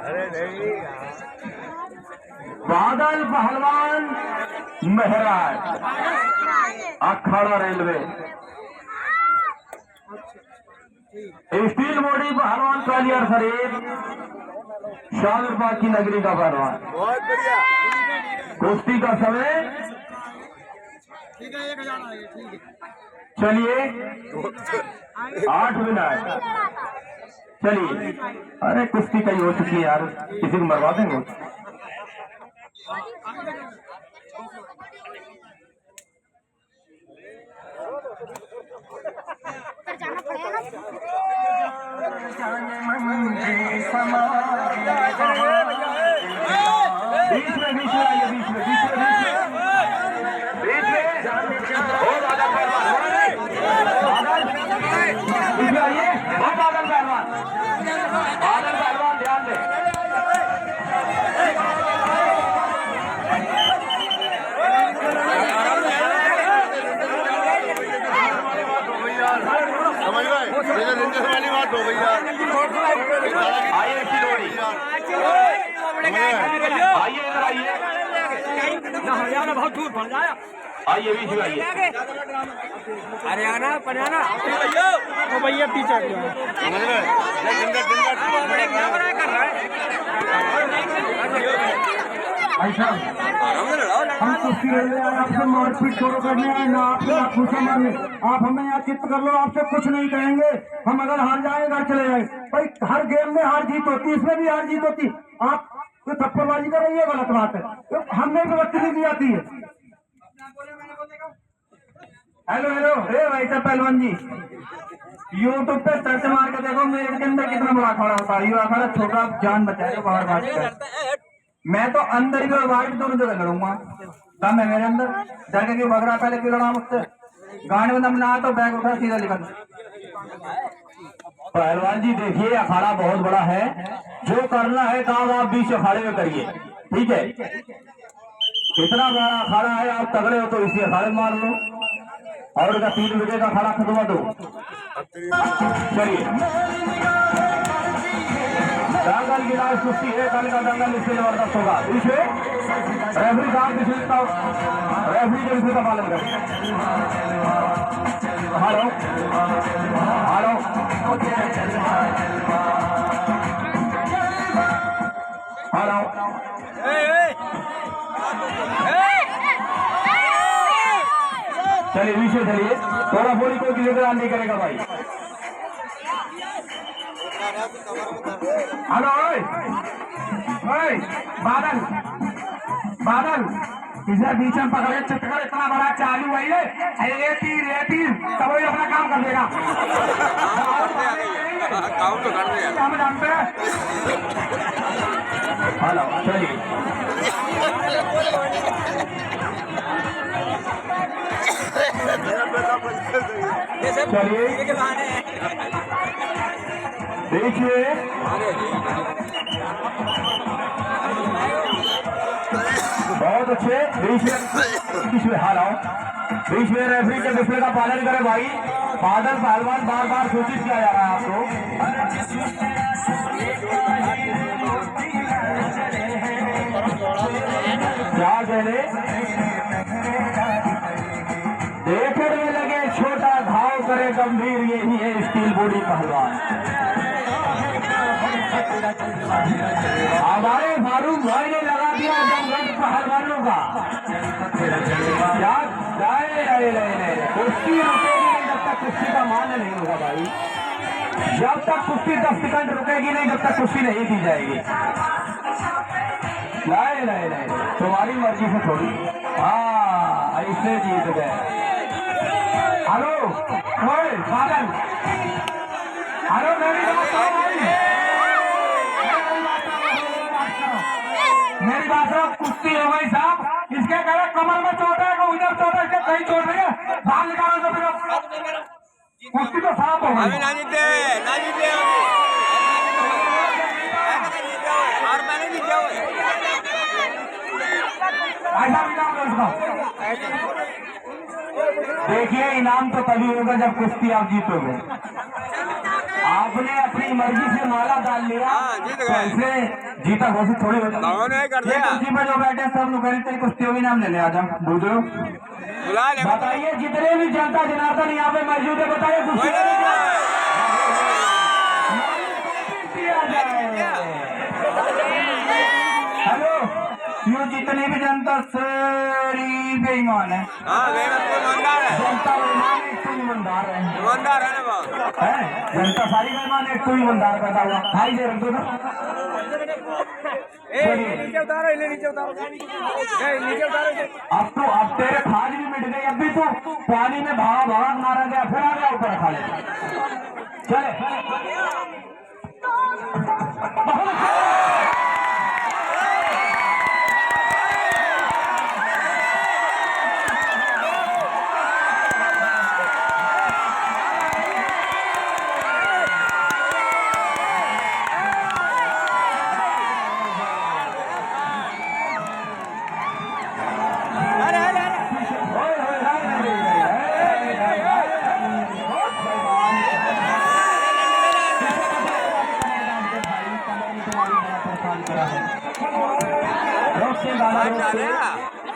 अरे नहीं बादल पहलवान महराज अखाड़ा रेलवे स्टील बॉडी पहलवान कालियर शरीफ शाहजहां की नगरी का पहलवान। बहुत बढ़िया। कुश्ती का समय ठीक है 1000 आएगा। ठीक है चलिए 8 मिनट। चलिए अरे कुश्ती कहीं हो चुकी है यार, किसी को मरवा देंगे। जाना पड़ेगा बीच में आइए, बीच में बहुत ज्यादा पहलवान आइए, बहुत बादल पहलवान ध्यान दे। समझ गए, रेंजर वाली बात हो गई यार। आइए खिलोड़ी, आइए इधर आइए, हरियाणा बहुत दूर पड़ जाए। आइए बीच में आइए। हरियाणा पटियाला वो भैया पीछे समझ गए, ऐसा हम कुश्ती लड़ने आए, आपसे मारपीट छोड़ो करने आए ना, आपसे आप पूछा मारने। आप हमें यहाँ चित्त कर लो, आपसे कुछ नहीं कहेंगे। हम अगर हार जाए घर चले जाए। भाई हर गेम में हार जीत होती, इसमें भी हार जीत होती। आप तो थप्पड़बाजी कर रही है, गलत बात है। तो हमने भी बदतमीजी दी जाती है। हेलो हेलो, रे भाई साहब पहलवान जी, यूट्यूब पे सर्च मार के देखो मेरे के अंदर कितना बड़ा अखाड़ा होता है। ये अखाड़ा छोटा, जान बचाएगा बाहर बात कर। मैं तो अंदर भी और बाहर भी दोनों जगह लड़ूंगा। दम है मेरे अंदर, जाके क्यों भग रहा, पहले क्यों लड़ा मुझसे। गाने में दम ना तो बैग उठा सीधा निकल। पहलवान जी देखिए अखाड़ा बहुत बड़ा है, जो करना है काम आप बीच अखाड़े में करिए, ठीक है। इतना बड़ा अखाड़ा है, आप तगड़े हो तो इसी अखाड़े मार लो और उसका 3 विकेट का अखाड़ा खत्म दो। चलिए दंगल गिलास कुश्ती है, कल का दंगल इससे जबरदस्त होगा। पीछे रेफरी साहब रेफरी के विषय का पालन करें। हेलो हेलो, हेलो चलिए पीछे चलिए, थोड़ा बोली कोई किसी तरह नहीं करेगा भाई। हेलो ओए बादल इसे बीच में पकड़े चक्कर इतना बड़ा चालू है ये तीर तब वही अपना काम कर देगा। काम तो कर दिया। हम जानते हैं। हेलो चलिए देखिए बहुत अच्छे। बीच में हालाओ, बीच में रेफरी के डिस्प्ले का पालन करें भाई। बादल पहलवान बार बार सूचित किया जा रहा है आपको। क्या कहने देखने में लगे छोटा घाव करे गंभीर, यही है स्टील बॉडी पहलवान। हमारे फारूक भाई ने लगा दिया जमघट पहलवानों का। कुश्ती रुकेगी नहीं जब तक कुश्ती का मान नहीं होगा भाई। जब तक कुश्ती 10 सेकंड रुकेगी नहीं जब तक कुश्ती नहीं दी जाएगी। नहीं तुम्हारी मर्जी से थोड़ी। हाँ ऐसे जीत गए। हेलो ओए बादल, हेलो मेरी बात सुनो। कुश्ती हो गई साहब, इसके कहे कमर में चोट है, को इधर चोट है, इसके कहीं चोट नहीं है। बाहर निकालो तो फिर कुश्ती तो साफ हो गई। ना जीते और मैंने जीता ऐसा भी नाम उसका। देखिए इनाम तो तभी होगा जब कुश्ती आप जीतोगे। आपने अपनी मर्जी से माला डाल लिया। हाँ, जीत गए। तो ऐसे जीता घोषित थोड़ी होता। भगवान ने कर ये दिया। कुर्सी पे जो बैठे सब लोग कह रहे थे कुश्तियों के नाम लेने आ जाओ। बुझो बुला ले बताइए जितने भी जनता जनार्दन यहाँ पे मौजूद है बताइए कुश्ती हेलो यो जितने भी जनता सारी बेईमान है। हाँ ईमानदार है, जनता बेईमान है एक तो ईमानदार है। ईमानदार है ना वो। है जनता सारी बेईमान है एक तो ईमानदार पैदा हुआ। भाई दे रख दो ना नीचे उतारो, नीचे उतारो, नीचे उतारो। अब तेरे खाज भी मिट गई। अब भी तू पानी में भागा भागा मारा गया फिर आ गया ऊपर खा ले। चले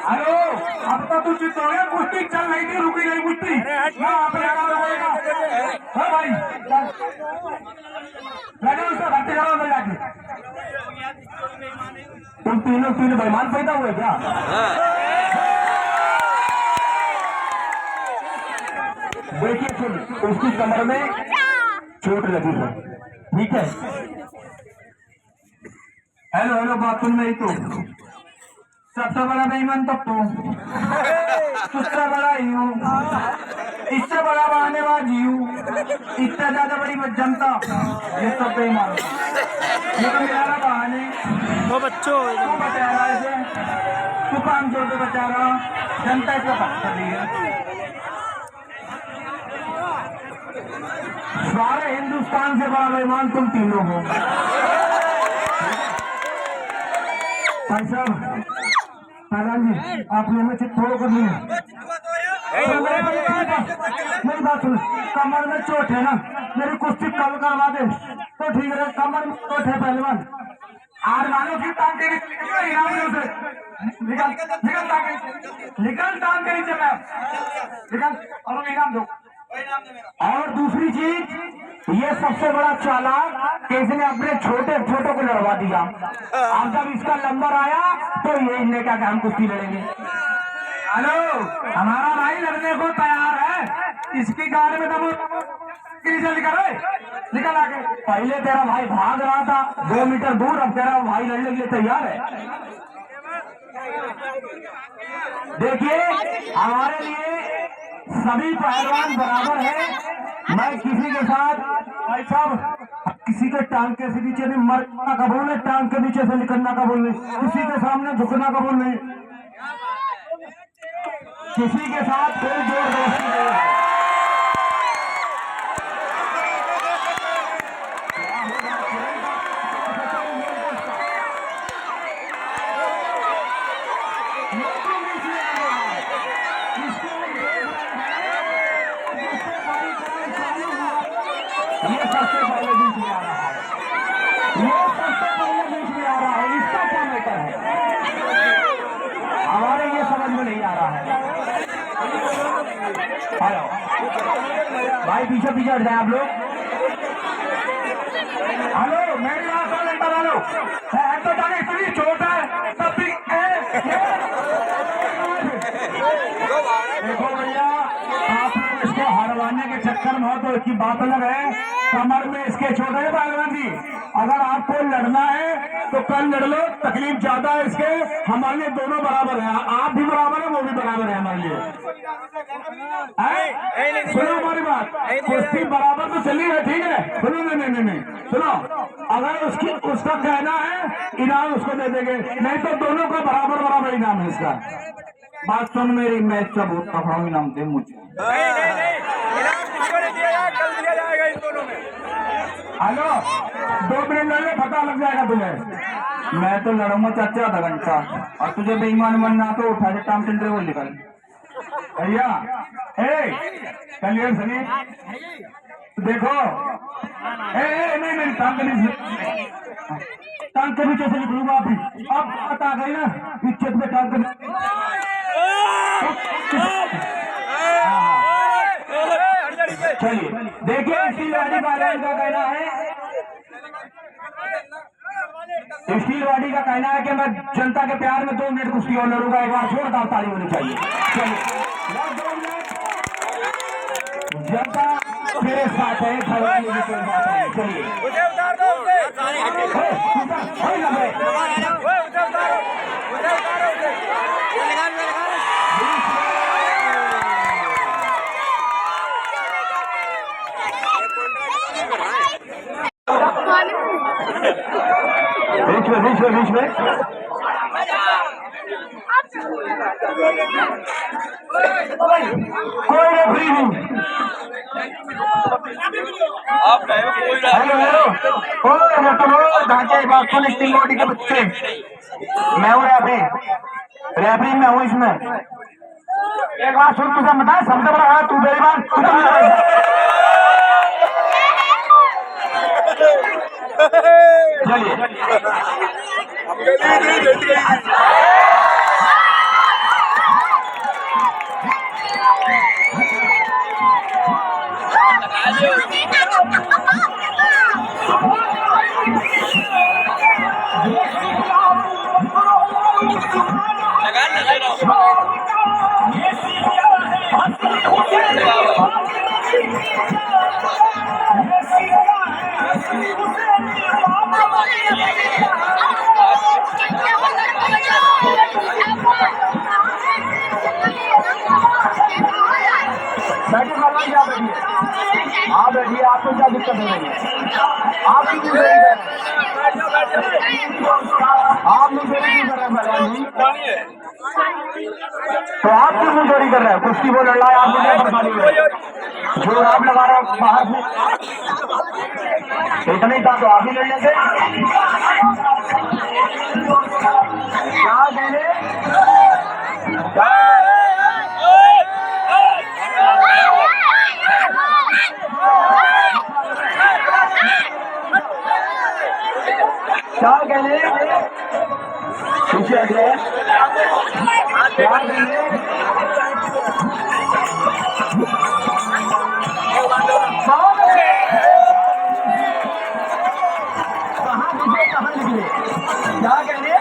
हेलो अब तो तू चित हो गया। कुश्ती चल रही थी रुकी नहीं कुश्ती। अपने काम रहेगा। हाँ भाई लगे उसका भर्ती करो अंदर जाके। तुम तीनों बेईमान पैदा हुए क्या? देखिए सुन उसकी कमर में चोट लगी है ठीक है। हेलो हेलो बात सुन रही तू। सबसे बड़ा बेईमान तो तू, उससे बड़ा यू, इससे बड़ा बहानेबाज यू, इससे ज्यादा बड़ी जनता ये सब बेईमान। ये तो मेरा बहाने तो बच्चों तू बचा रहा इसे, तू 500 से बचा रहा, जनता इसको बात कर रही है। सारे हिंदुस्तान से बड़ा बेईमान तुम तीनों हो। भाई साहब जी आप लोगों में छोड़ो कर लिए। मेरी बात सुन कमर में चोट है ना मेरी कुश्ती कल करवा दे तो ठीक है। कमर में चोट है पहलवान आर मानो की टांग के नीचे निकल टांग के नीचे मैं निकल और इनाम दो। और दूसरी चीज ये सबसे बड़ा चालाक कि इसने अपने छोटे को लड़वा दिया। अब जब इसका नंबर आया तो ये इनने क्या हम कुश्ती लड़ेंगे। हेलो हमारा भाई लड़ने को तैयार है। इसकी गाड़ी में दबो निकल निकल आके। पहले तेरा भाई भाग रहा था 2 मीटर दूर अब तेरा भाई लड़ने के लिए तैयार है। देखिए हमारे लिए सभी पहलवान बराबर है। मैं किसी के साथ भाई साहब किसी के टांग के नीचे नहीं मरना कबूल है, टांग के नीचे से निकलना कबूल नहीं, किसी के सामने झुकना कबूल नहीं, किसी के साथ कोई जोर दोस्ती नहीं है। ये सबसे पहले बीच में आ रहा है, ये सबसे पहले बीच में आ रहा है। इसका क्या मैटर है हमारे ये समझ में नहीं आ रहा है। हेलो भाई पीछे हट जाए आप लोग। हेलो मेरी बात सुन लेता वालों तो जाने इतनी चोट है तब भी देखो भैया आप लोग इसको हरवाने के चक्कर में हो तो इसकी बात अलग है। कमर में इसके छोटे पहलवान जी अगर आपको लड़ना है तो कल लड़ लो, तकलीफ ज्यादा है इसके। हमारे लिए दोनों बराबर है, आप भी बराबर है वो भी बराबर है हमारे लिए। सुनो हमारी बात, कुश्ती बराबर तो चली है ठीक है। सुनो नहीं सुनो अगर उसका कहना है इनाम उसको दे देंगे, नहीं तो दोनों का बराबर इनाम है इसका। बात सुन मेरी, मैच का बहुत तगड़ा इनाम दे मुझे। हेलो 2 मिनट लड़ने पता लग जाएगा तुम्हें। मैं तो लड़ूंगा चाचा आधा घंटा और तुझे बेईमान बनना तो उठा दे टांग टेंडर वो निकल भैया। कलियर सनी देखो नहीं टांग के पीछे से निकलूंगा अभी। अब बात आ गई ना इज्जत में टांग चलिए देखिए स्टीलवाड़ी बाजार का कहना है, स्टीलवाड़ी का कहना है कि मैं जनता के प्यार में 2 मिनट कुश्ती और लड़ूंगा। एक बार जोरदार ताली होनी चाहिए। चलिए जनता मेरे साथ है, चलिए उतार दो बीच में कोई रेफरी नहीं। हेलो ढांचे बात सुन स्टीलवाड़ी के बच्चे, मैं हूँ रेफरी मैं हूँ इसमें। एक बात सुन, तुझे बता सबसे बड़ा है तू बेईमान। चलिए आप बैठिए, आपको क्या दिक्कत है? आप मुझे कर रहे हैं तो आप क्यों मुझे चोरी कर रहे हैं? कुश्ती वो लड़ रहा है, आप मुझे बरसाली जो आप लगा रहे हो बाहर से इतना ही था तो आप ही लड़ लेते। क्या कहने क्या कहने पीछे अगले क्या कहने कहाँ निकले क्या कहने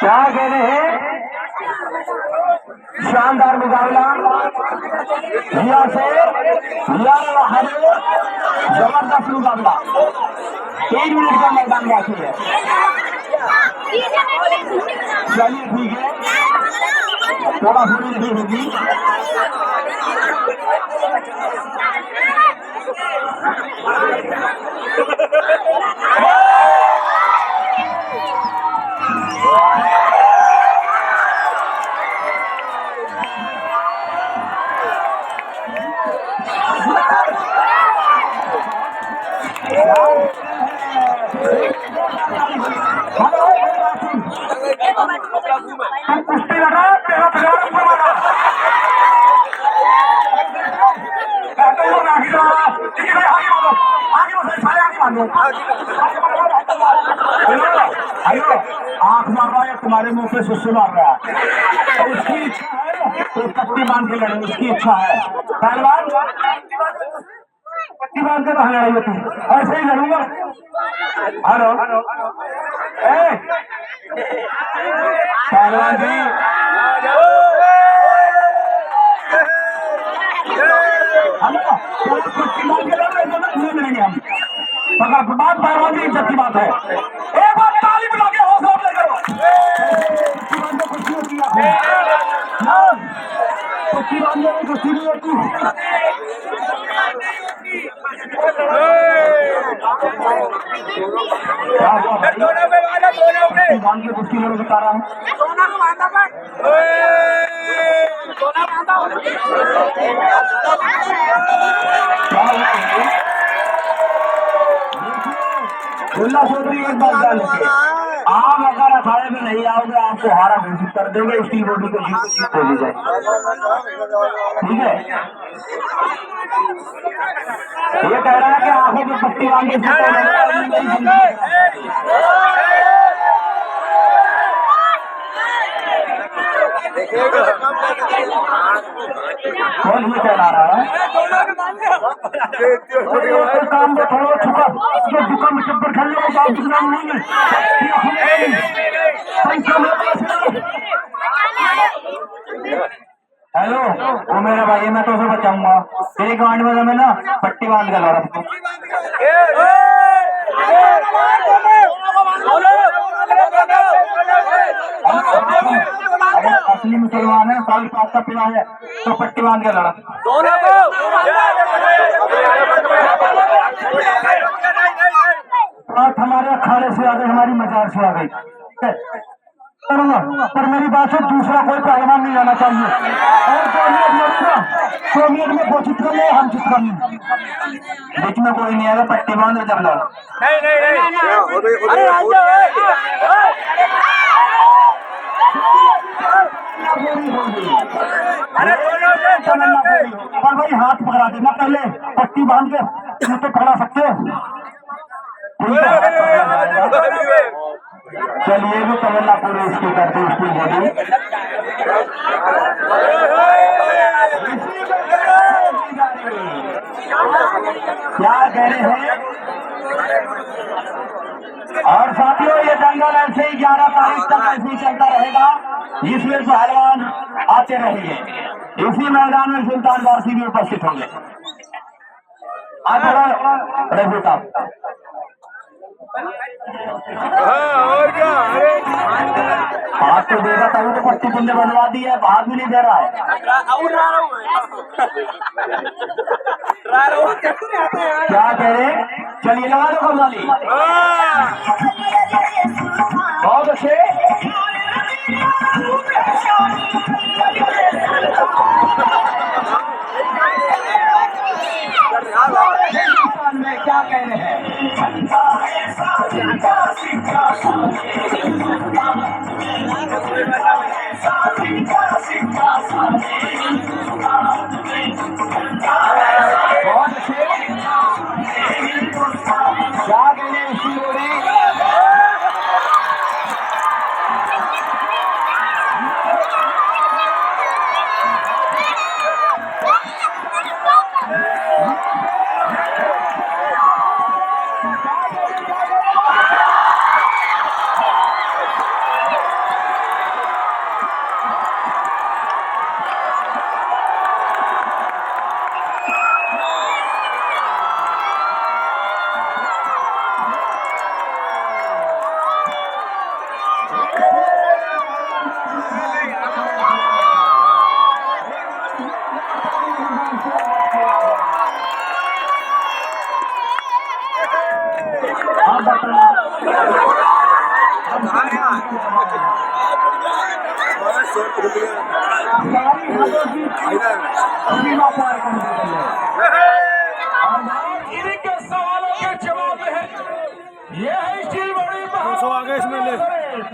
क्या कह रहे हैं? शानदार मुकाबला रिया से जबरदस्त मुकाबला। 1 मिनट का मैदान बाकी है। चलिए ठीक है, थोड़ा थोड़ी नहीं होगी। कुश्ती लगा तेरा प्यार मारा हेलो, आंख मार रहा है तुम्हारे मुंह पे सुसु मार रहा है। उसकी इच्छा है तो पट्टी बांध के लड़े, उसकी इच्छा है। पहलवान पट्टी बांध के कहा लड़ाई होती, ऐसे ही लड़ूंगा। हेलो पहलवान जी, मिलेंगे हम बात पहलवान जी, इज्जत की बात है। एक बार ताली बुला के हौसला अफजाई करो। कुर्सी होती है, कुर्सी बांधने में कुर्सी नहीं होती। क्या हुआ भाई? बांध के कुर्सी लोग बता रहा हूँ। खुला चौधरी एक बात जान लीजिए, आप अगर अखाड़े में नहीं आओगे आपको हारा घोषित कर देंगे। स्टील बॉडी को जीत दे दी जाए, ठीक है? ये कह रहा है कि आंखों की पट्टी बांध के कौन ये कह रहा है? काम को थोड़ा छुपा दुकान में चप्पल खेलने को बात दुकान नहीं है। हेलो, वो मेरा भाई है, मैं तो उसे बचाऊंगा। तेरे गांड में मैं ना पट्टी बांध के ला रहा हूँ। अगर असली मुसलमान है, साल पास का पिला है तो पट्टी बांध के लड़ा। बात हमारे अखाड़े से आ गई, हमारी मजार से आ गई। पर मेरी बात से दूसरा कोई पहलवान नहीं आना चाहिए। और सोमियत में वो चित कर ले, हम चित कर लें। बीच में कोई नहीं आएगा, पट्टी बांध जब लो। पर भाई हाथ पकड़ा देना पहले, पट्टी बांध के मुझे तो पकड़ा सकते हो। चलिए भी तमन्ना पूरी इसकी करते उसकी बॉडी। क्या कह रहे हैं? और साथियों, ये दंगल ऐसे ही 11 तारीख तक ऐसे ही चलता रहेगा, जिसमें पहलवान आते रहेंगे। इसी मैदान में सुल्तान वासी भी उपस्थित होंगे। रघु साहब, और क्या? हाथ तो देगा तभी तो पट्टी तुमने बनवा दी है, हाथ भी नहीं दे रहा है। क्या कह रहे? चलिए लगा दो कमवाली। बहुत अच्छे। में क्या कह रहे हैं? बहुत अच्छे। क्या कह रहे हैं इसकी जोड़ी? इन्हीं के सवालों के जवाब है। ये है स्टील बड़ी आगे इसमें ले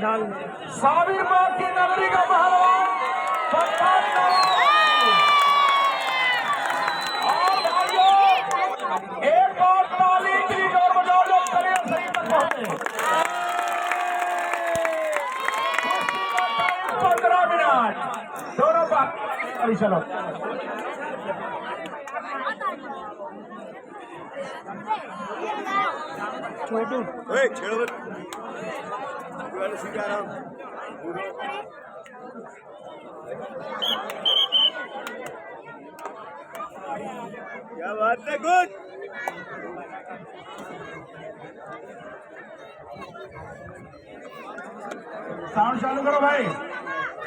डाल साबिर बाग की नगरी का पहलवान और भाइयों एक और ताली की जोर बजाओ जो करियर सही तक पहुंचे। 15 मिनट दोनों बात अभी चलो छोटू छेड़ो सीताराम क्या बात है गुड साउंड चालू करो भाई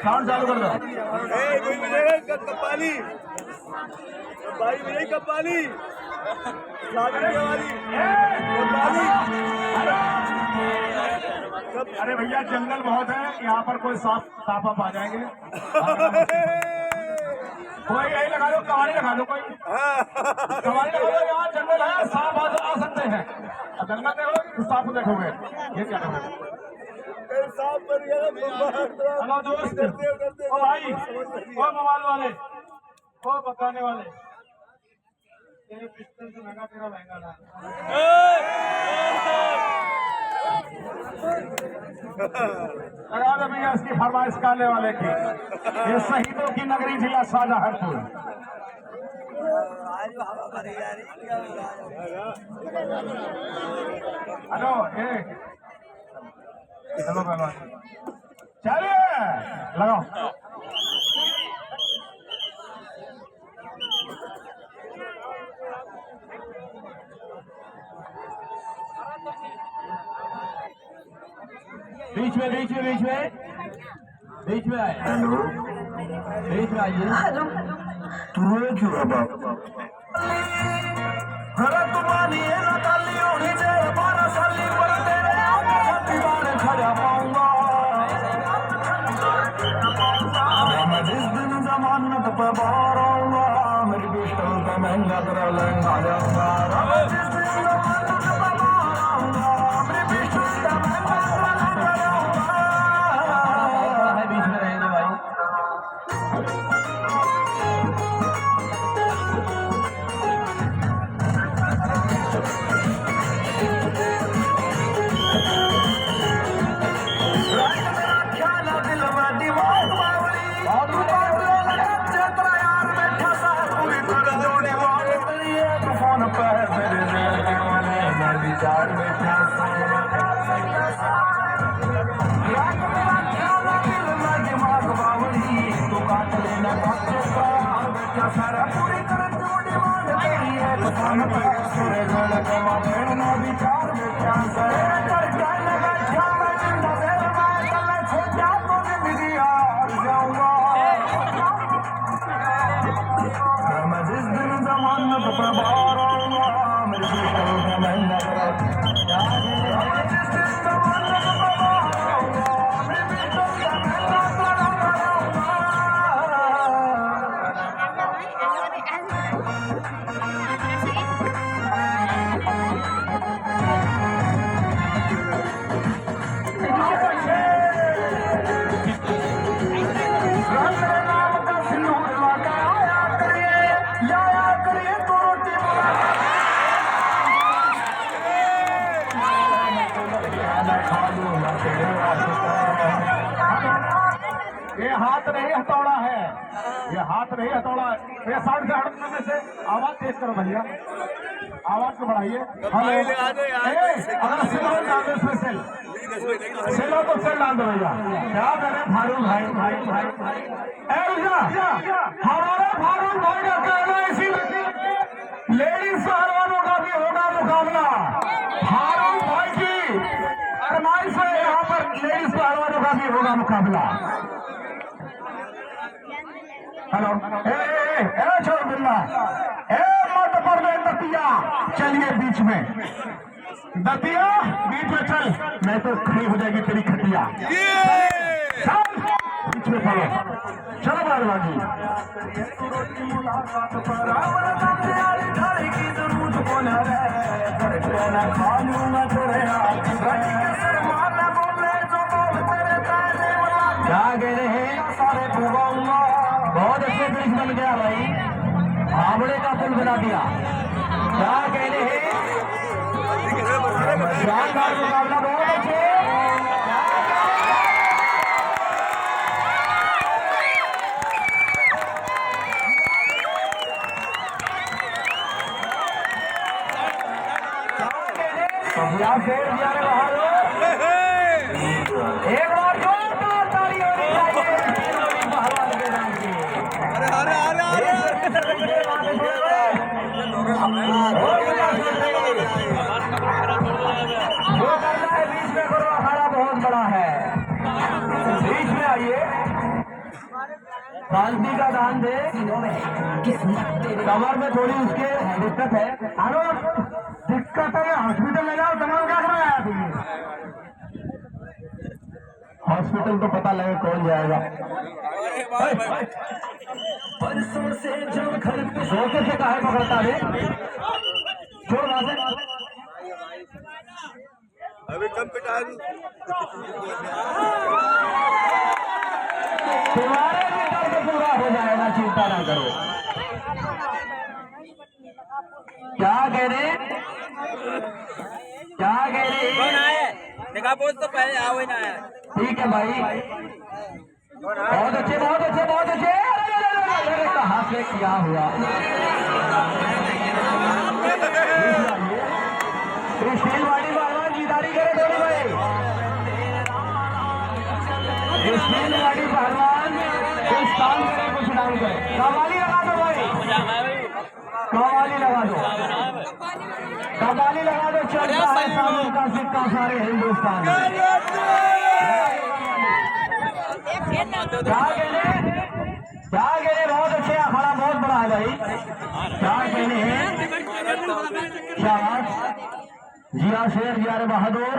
साउंड चालू कर दो कोई मिलेगा कपाली भाई मिले कपाली वाली अरे भैया जंगल बहुत है यहाँ पर कोई सांप आ जाएंगे कोई यही लगा दो कहानी लगा दो कोई कहानी लगा दो यहाँ जंगल है सांप आ सकते हैं जंगल देखोगे सांप देखोगे ये क्या करोगे सांप बन गया हेलो दोस्त ओ भाई ओ मोबाइल वाले ओ पकाने वाले तेरे पिस्टल से महंगा तेरा महंगा ना लगा दो भैया इसकी फरमाइश करने वाले की ये शहीदों की नगरी जिला शाहजहांपुर हेलो चलो पहलवान चलिए लगाओ बीच में आइए बीच में आइए हेलो तू क्यों तुम्हारी ना ताली होनी चाहिए 12 साली पर तेरे दीवाने खड़ा पाऊंगा मैं जिस दिन जमानत पे बाहर आऊंगा मेरी पिस्टल का महंगा तेरा लहंगा जाऊंगा जिस दिन जमानत पे बाहर आऊंगा मेरी पिस्टल का महंगा तेरा लहंगा जाऊंगा बीच में रहेंगे भाई सारा पूरी तरह जोड़ी मान तेरी है दुकान पर सुरे गोल के मारे ना विचार में क्या कर जाने बैठा मैं जिंदा देर मैं तले छोटा तो जिंदगी हार जाऊंगा मैं जिस दिन जमानत पे बाहर आऊंगा मेरी पिस्टल का महंगा जिस दिन जमानत पे बाहर आऊंगा मेरी पिस्टल का महंगा जाऊंगा ये हाथ नहीं हथौड़ा है ये हाथ नहीं हथौड़ा ये साउंड से हटने से आवाज तेज करो भैया आवाज को बढ़ाइए अगर सिलो डाल दो इसमें सिलो तो सेल डाल दो भैया क्या करे फारूक भाई हमारे फारूक भाई का कहना इसी लेडीज पहलवानों का भी होगा मुकाबला फारूक भाई की फरमाइश है यहाँ पर लेडीज पहलवानों का भी होगा मुकाबला हेलो छोड़ बिल्ला मत पड़ गए तकिया चलिए बीच में दतिया बीच में चल, नहीं तो खड़ी हो जाएगी तेरी खटिया। चल बीच में चलो, चलो बारवाजी। क्या कह रहे हैं? बहुत अच्छे ब्रिज बन गया भाई, हावड़े का पुल बना दिया। क्या कह रहे हैं? शानदार मुकाबला, बहुत अच्छे। शेर जाने बाहर एक बार जोरदार ताली होनी चाहिए पहलवान के नाम की। जो करना है बीच में करो, अखाड़ा बहुत बड़ा है, बीच में आइए। शांति का दान दे, कमर में थोड़ी उसके दिक्कत है। हेलो, दिक्कत है, हॉस्पिटल ले जाओ। तमाम क्या करना है तुम्हें? हॉस्पिटल तो पता लगे कौन जाएगा। जोर से काहे पकड़ता रे? छोड़ वहां से। अभी कम पिटा दी। तुम्हारे भी दर्द पूरा हो जाएगा, चिंता ना करो। क्या कह रहे? क्या कह रहे? कौन आया? निकाह पोस्ट तो पहले आओ ही ना आया। ठीक है भाई, बहुत अच्छे, बहुत अच्छे, बहुत अच्छे। अरे कहाँ से क्या हुआ? स्टील वाली पहलवान जीदारी करे थोड़ी भाई। स्टील वाली पहलवान कुछ काम करे, कुछ नाम करे। कवाली लगा दो भाई, कवाली लगा दो, कवाली लगा दो। चलता है सामने का सिक्का सारे हिंदुस्तान में। क्या कहने? क्या कहने? बहुत अच्छे, अखाड़ा बहुत बड़ा है भाई। क्या कहने हैं? शाबाश। जिया शेर, जिया बहादुर,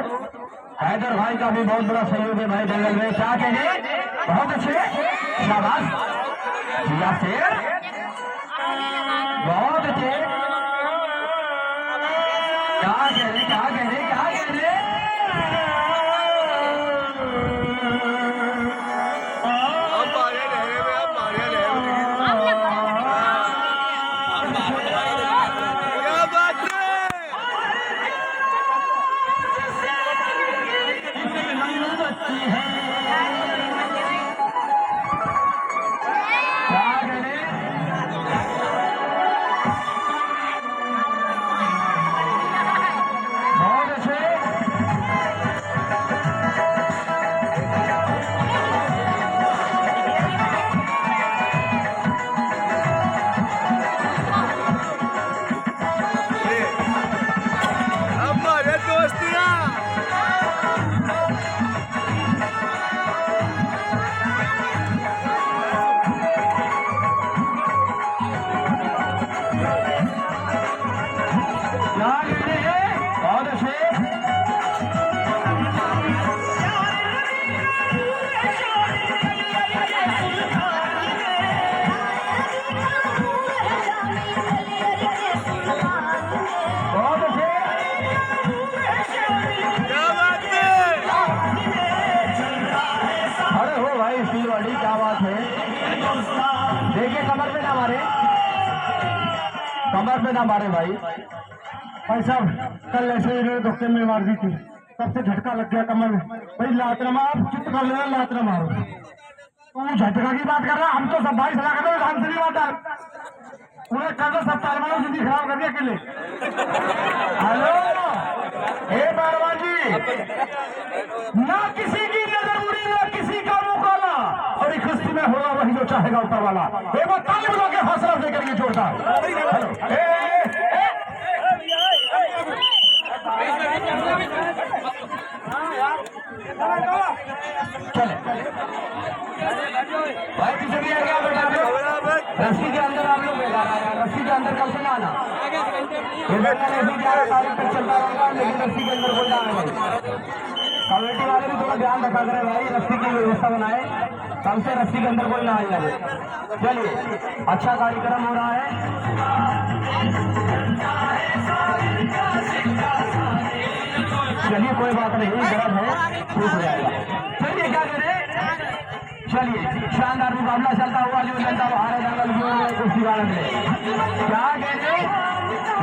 हैदर भाई का भी बहुत बड़ा सहयोग है भाई जंगल में। क्या कहने? बहुत अच्छे, शाबाश। जिया शेर, बहुत अच्छे। क्या कहने? क्या कहने? क्या कहने? क्या बात है? देखिए कमर पे ना मारे, कमर पे ना मारे भाई। भाई साहब कल ऐसे ही धोखे में मार दी थी, तब से झटका लग गया कमर में। भाई लात न मार, चित्त कर लेना, लात न मारो। तू झटका की बात कर रहा, हम तो सब भाई सलाह कर रहे हैं, हमसे नहीं बात है। उन्हें कर दो, सब पहलवानों की जिंदगी खराब कर दिया अकेले। हेलो हे बारवाजी, ना किसी की नजर उड़ी, ना किसी का मुंह काला, और इस कुश्ती में होगा वही जो चाहेगा ऊपर वाला। एक बार ताली बजा के हौसला देकर ये जोरदार। चले भाई, पीछे भी आ गया बेटा, रस्सी के अंदर आप लोग, रस्सी के अंदर कब से ना आना। इधर का ऐसे ग्यारह तारीख तक चलता रहेगा, लेकिन रस्सी के अंदर कोई ना आए। कमेटी वाले भी थोड़ा ध्यान रखा करें भाई, रस्सी की व्यवस्था बनाए, कल से रस्सी के अंदर कोई ना आ जाए। चलिए, अच्छा कार्यक्रम हो रहा है। चलिए कोई बात नहीं, गर्म है, ठीक हो जाएगा। चलिए क्या करें, चलिए शानदार मुकाबला चलता हुआ, जो जनता बाहर है जंगल की ओर कुश्ती गार्डन में। क्या कहते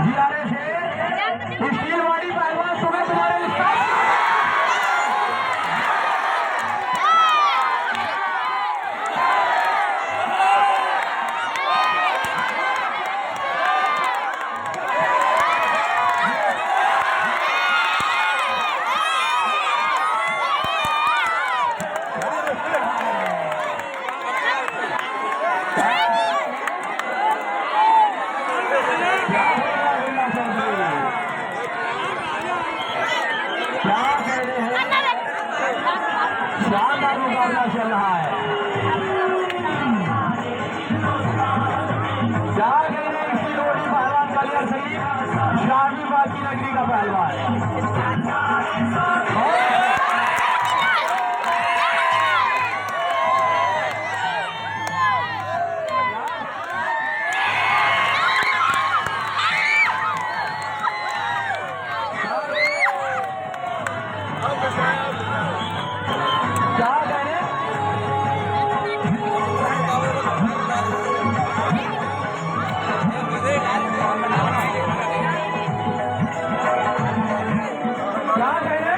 जियारे से स्टील वाली पहलवान सुबह तुम्हारे शानदार मुकाबला चल रहा है। क्या कह रहे हैं इसी रोटी पहलवान कलियर सही शादी बाजी नगरी का पहलवान। क्या कह रहे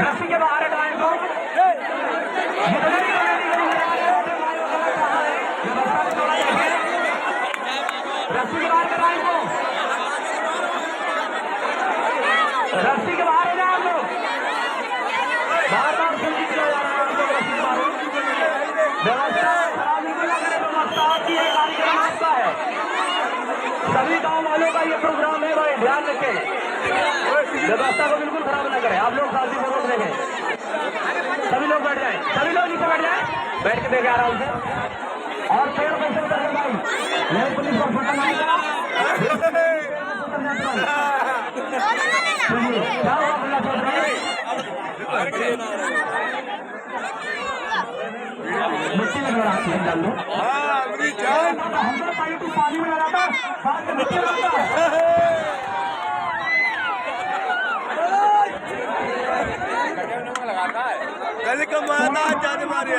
रस्सी के बाहर हटाएं तो रस्सी के बाहर हटाएं तो रस्सी के बाहर जाए हम लोग बार-बार जल्दी किया जा रहा है हम लोग रस्सी के बाहर व्यवस्था खराब नहीं ना करें। व्यवस्था आपकी है, कार्यक्रम आपका है, सभी गाँव वालों का ये प्रोग्राम है भाई, ध्यान रखें व्यवस्था को बिल्कुल खराब ना करें। आप लोग शांतिपूर्वक देखें, सभी लोग बैठ जाएं, सभी लोग नीचे बैठ जाएं, बैठ के देखें आराम से। और पेड़ कैसे उतरेंगे भाई, नहीं पुलिस को फटा नहीं करा क्या हुआ बोला चौधरी, मिट्टी में लगा के डाल लो। हम पानी में लगा था, साथ में मिट्टी में कल का माना जाने मारिया।